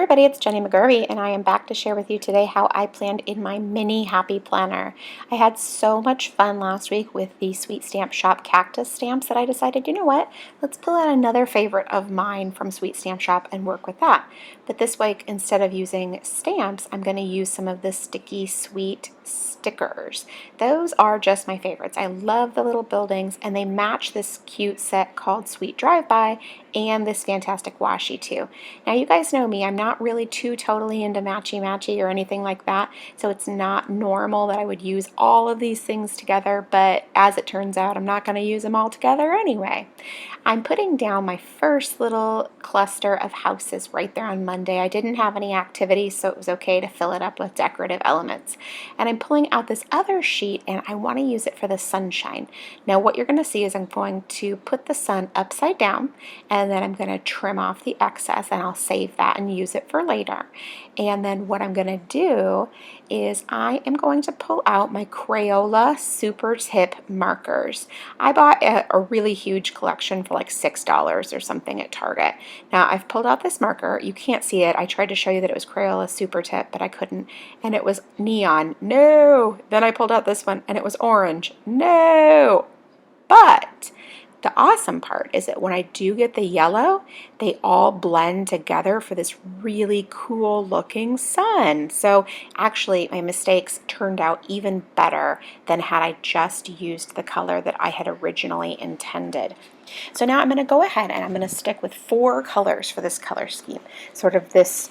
Everybody, it's Jenny McGurvey, and I am back to share with you today how I planned in my mini happy planner. I had so much fun last week with the Sweet Stamp Shop Cactus stamps that I decided, you know what, let's pull out another favorite of mine from Sweet Stamp Shop and work with that. But this week, instead of using stamps, I'm going to use some of the sticky sweet stickers. Those are just my favorites. I love the little buildings, and they match this cute set called Sweet Drive-By and this fantastic washi too. Now you guys know me, I'm not really too totally into matchy-matchy or anything like that, so it's not normal that I would use all of these things together, but as it turns out, I'm not going to use them all together anyway. I'm putting down my first little cluster of houses right there on Monday. I didn't have any activities, so it was okay to fill it up with decorative elements. And I'm pulling out this other sheet, and I want to use it for the sunshine. Now what you're going to see is I'm going to put the sun upside down, and then I'm going to trim off the excess, and I'll save that and use it for later. And then what I'm going to do is I am going to pull out my Crayola Super Tip markers. I bought a really huge collection for like $6 or something at Target. Now I've pulled out this marker. You can't see it. I tried to show you that it was Crayola Super Tip, but I couldn't. And it was neon. No! Then I pulled out this one and it was orange. No! But the awesome part is that when I do get the yellow, they all blend together for this really cool looking sun. So actually my mistakes turned out even better than had I just used the color that I had originally intended. So now I'm going to go ahead and I'm going to stick with 4 colors for this color scheme. Sort of this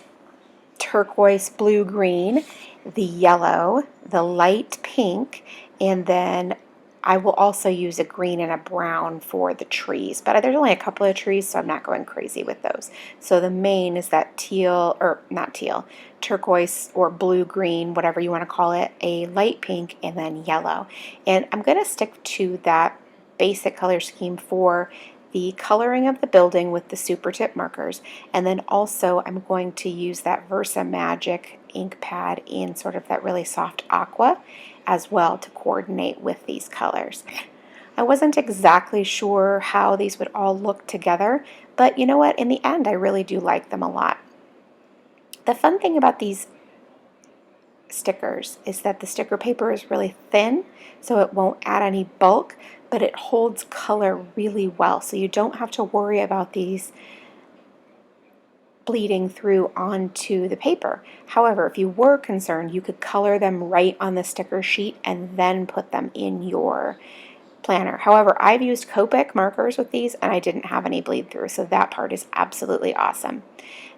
turquoise blue-green, the yellow, the light pink, and then I will also use a green and a brown for the trees, but there's only a couple of trees, so I'm not going crazy with those. So the main is that teal, or not teal, turquoise or blue-green, whatever you want to call it, a light pink, and then yellow. And I'm going to stick to that basic color scheme for the coloring of the building with the Super Tip markers, and then also I'm going to use that Versa Magic ink pad in sort of that really soft aqua as well to coordinate with these colors. I wasn't exactly sure how these would all look together, but you know what, in the end I really do like them a lot. The fun thing about these stickers is that the sticker paper is really thin, so it won't add any bulk, but it holds color really well, so you don't have to worry about these bleeding through onto the paper. However, if you were concerned, you could color them right on the sticker sheet and then put them in your planner. However, I've used Copic markers with these and I didn't have any bleed through, so that part is absolutely awesome.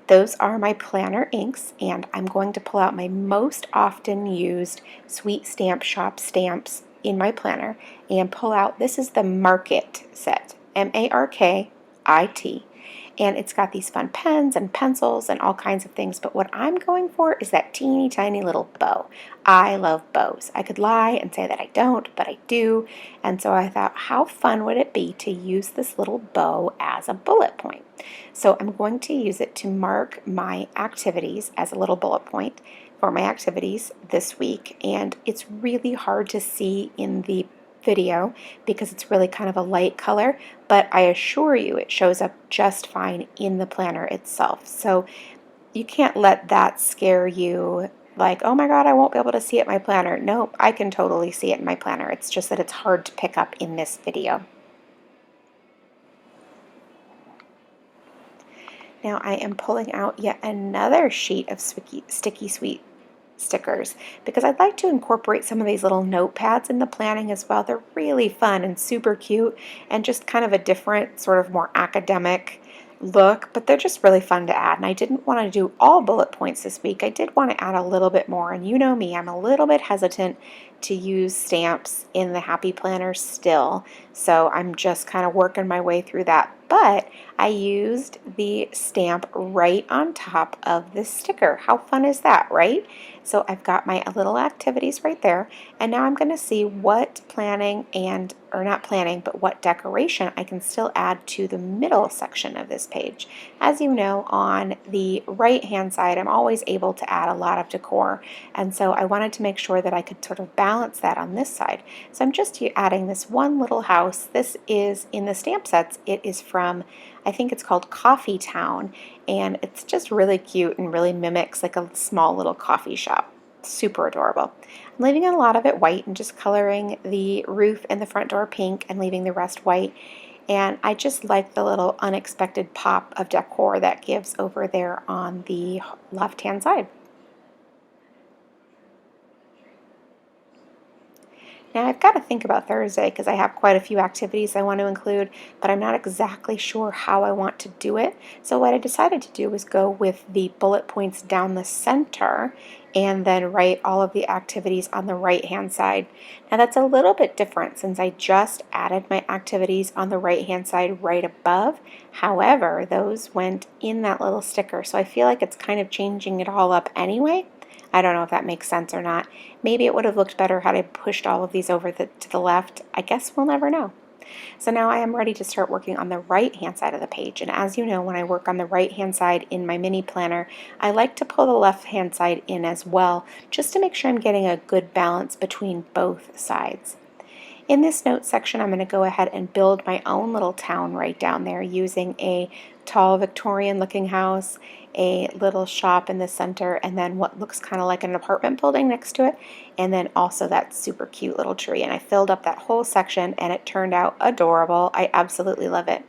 Those are my planner inks, and I'm going to pull out my most often used Sweet Stamp Shop stamps in my planner and pull out, this is the Markit set, M-A-R-K-I-T. And it's got these fun pens and pencils and all kinds of things, but what I'm going for is that teeny tiny little bow. I love bows. I could lie and say that I don't, but I do, and so I thought, how fun would it be to use this little bow as a bullet point? So I'm going to use it to mark my activities as a little bullet point for my activities this week, and it's really hard to see in the video because it's really kind of a light color, but I assure you it shows up just fine in the planner itself. So you can't let that scare you like, oh my god, I won't be able to see it in my planner. Nope, I can totally see it in my planner. It's just that it's hard to pick up in this video. Now I am pulling out yet another sheet of sticky sweet stickers because I'd like to incorporate some of these little notepads in the planning as well. They're really fun and super cute and just kind of a different sort of more academic look, but they're just really fun to add. And I didn't want to do all bullet points this week. I did want to add a little bit more, and you know me, I'm a little bit hesitant to use stamps in the Happy Planner still, so I'm just kind of working my way through that. But I used the stamp right on top of the sticker. How fun is that, right? So I've got my little activities right there, and now I'm going to see what planning and, or not planning, but what decoration I can still add to the middle section of this page. As you know, on the right hand side I'm always able to add a lot of decor, and so I wanted to make sure that I could sort of balance balance that on this side. So I'm just adding this one little house. This is in the stamp sets. It is from, I think it's called Coffee Town, and it's just really cute and really mimics like a small little coffee shop. Super adorable. I'm leaving a lot of it white and just coloring the roof and the front door pink and leaving the rest white. And I just like the little unexpected pop of decor that gives over there on the left-hand side. Now I've got to think about Thursday because I have quite a few activities I want to include, but I'm not exactly sure how I want to do it. So what I decided to do was go with the bullet points down the center and then write all of the activities on the right hand side. Now that's a little bit different since I just added my activities on the right hand side right above. However, those went in that little sticker, so I feel like it's kind of changing it all up anyway. I don't know if that makes sense or not. Maybe it would have looked better had I pushed all of these over to the left. I guess we'll never know. So now I am ready to start working on the right hand side of the page. And as you know, when I work on the right hand side in my mini planner, I like to pull the left hand side in as well, just to make sure I'm getting a good balance between both sides. In this notes section, I'm going to go ahead and build my own little town right down there using a tall Victorian looking house, a little shop in the center, and then what looks kind of like an apartment building next to it, and then also that super cute little tree. And I filled up that whole section and it turned out adorable. I absolutely love it.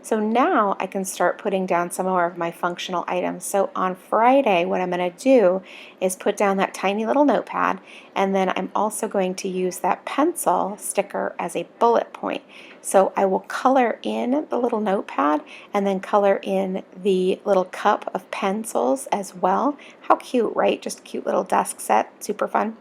So now I can start putting down some more of my functional items. So on Friday, what I'm going to do is put down that tiny little notepad, and then I'm also going to use that pencil sticker as a bullet point. So I will color in the little notepad and then color in the little cup of pencils as well. How cute, right? Just a cute little desk set, super fun.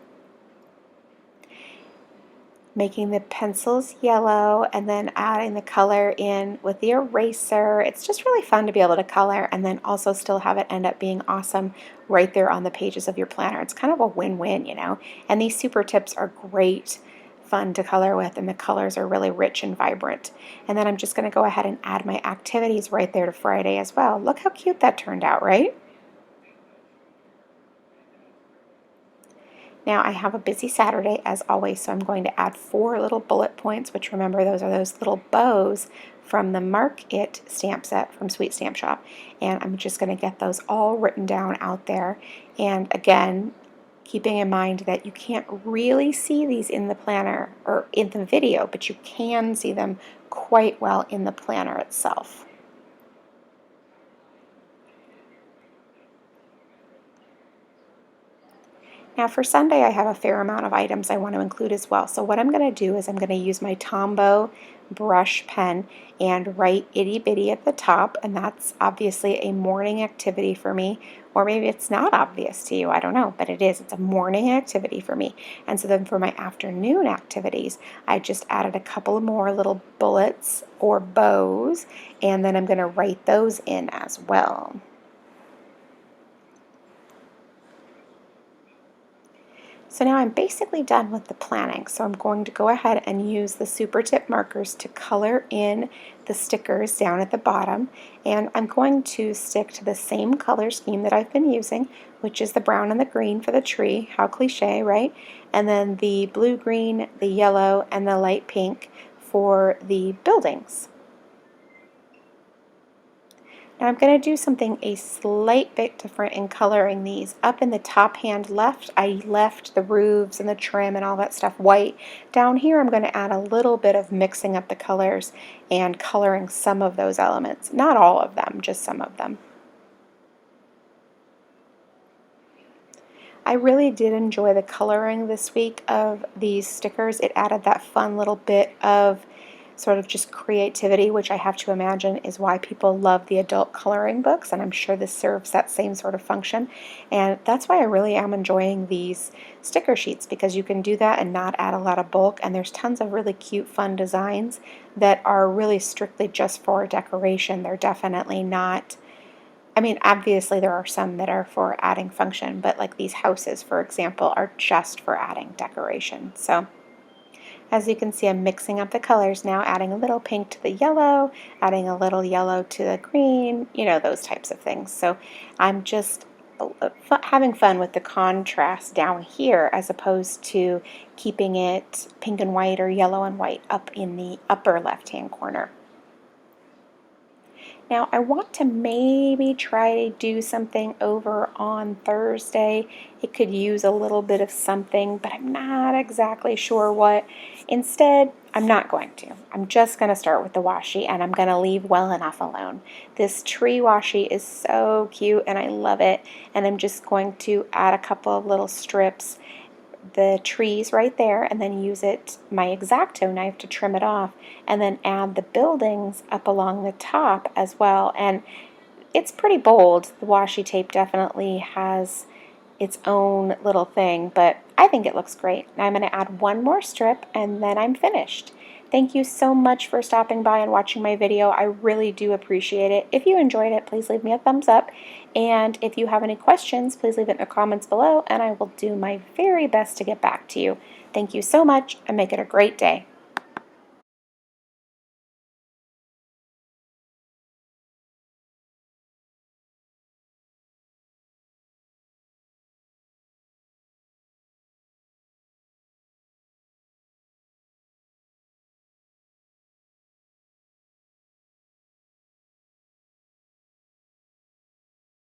Making the pencils yellow and then adding the color in with the eraser. It's just really fun to be able to color and then also still have it end up being awesome right there on the pages of your planner. It's kind of a win-win, you know. And these super tips are great fun to color with, and the colors are really rich and vibrant. And then I'm just going to go ahead and add my activities right there to Friday as well. Look how cute that turned out, right? Now I have a busy Saturday as always, so I'm going to add 4 little bullet points, which remember those are those little bows from the Mark It stamp set from Sweet Stamp Shop. And I'm just going to get those all written down out there. And again, keeping in mind that you can't really see these in the planner or in the video, but you can see them quite well in the planner itself. Now for Sunday, I have a fair amount of items I want to include as well. So what I'm going to do is I'm going to use my Tombow brush pen and write itty bitty at the top, and that's obviously a morning activity for me, or maybe it's not obvious to you, I don't know, but it is. It's a morning activity for me. And so then for my afternoon activities, I just added a couple more little bullets or bows, and then I'm going to write those in as well. So now I'm basically done with the planning. So I'm going to go ahead and use the super tip markers to color in the stickers down at the bottom. And I'm going to stick to the same color scheme that I've been using, which is the brown and the green for the tree. How cliche, right? And then the blue, green, the yellow, and the light pink for the buildings. Now I'm going to do something a slight bit different in coloring these. Up in the top hand left, I left the roofs and the trim and all that stuff white. Down here I'm going to add a little bit of mixing up the colors and coloring some of those elements. Not all of them, just some of them. I really did enjoy the coloring this week of these stickers. It added that fun little bit of sort of just creativity, which I have to imagine is why people love the adult coloring books, and I'm sure this serves that same sort of function. And that's why I really am enjoying these sticker sheets, because you can do that and not add a lot of bulk, and there's tons of really cute fun designs that are really strictly just for decoration. They're definitely not, I mean, obviously there are some that are for adding function, but like these houses, for example, are just for adding decoration. So as you can see, I'm mixing up the colors now, adding a little pink to the yellow, adding a little yellow to the green, you know, those types of things. So I'm just having fun with the contrast down here as opposed to keeping it pink and white or yellow and white up in the upper left-hand corner. Now I want to maybe try to do something over on Thursday. It could use a little bit of something, but I'm not exactly sure what. Instead, I'm not going to. I'm just going to start with the washi, and I'm going to leave well enough alone. This tree washi is so cute and I love it, and I'm just going to add a couple of little strips, the trees right there, and then use my X-Acto knife to trim it off, and then add the buildings up along the top as well. And it's pretty bold. The washi tape definitely has its own little thing, but I think it looks great. Now I'm going to add one more strip and then I'm finished. Thank you so much for stopping by and watching my video. I really do appreciate it. If you enjoyed it, please leave me a thumbs up. And if you have any questions, please leave it in the comments below and I will do my very best to get back to you. Thank you so much and make it a great day.